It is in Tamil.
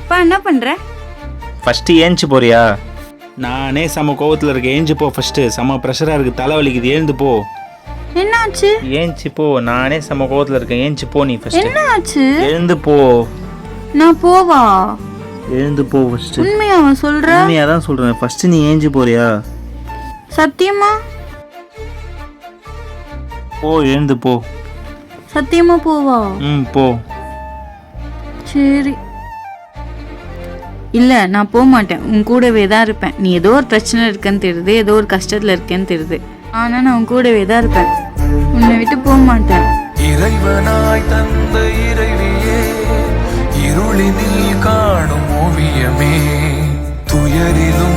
பா என்ன பண்ற? ஃபஸ்ட்டு ஏஞ்சி போறியா? நானே செம கோவத்தில் இருக்கேன். ஏஞ்சி போ ஃபஸ்ட்டு. செம ப்ரெஷராக இருக்குது, தலைவலிக்குது. எழுந்து போ. என்னாச்சு? ஏஞ்சி போ. நானே செம கோவத்தில் இருக்கேன். ஏஞ்சி போ நீ ஃபஸ்ட்டு. என்னாச்சு? எழுந்து போ. நான் போவா? எழுந்து போ ஃபஸ்ட்டு. உண்மையா அவன் சொல்ற? உண்மையாக தான் சொல்கிறேன். ஃபஸ்ட்டு நீ ஏஞ்சி போறியா? சத்தியமா? போ, எழுந்து போ. சத்தியமா போவா? போ. சரி. இல்லை நான் போக மாட்டேன், உன் கூடவே தான் இருப்பேன். நீ ஏதோ ஒரு பிரச்சனை இருக்குன்னு தெரியுது, ஏதோ ஒரு கஷ்டத்தில் இருக்கேன்னு தெரியுது. ஆனால் நான் உன் கூடவே தான் இருப்பேன், உன்னை விட்டு போக மாட்டேன். இறைவனாய் தந்த இறைவியே, இருளினில் காணும் ஓவியமே, துயரிலும்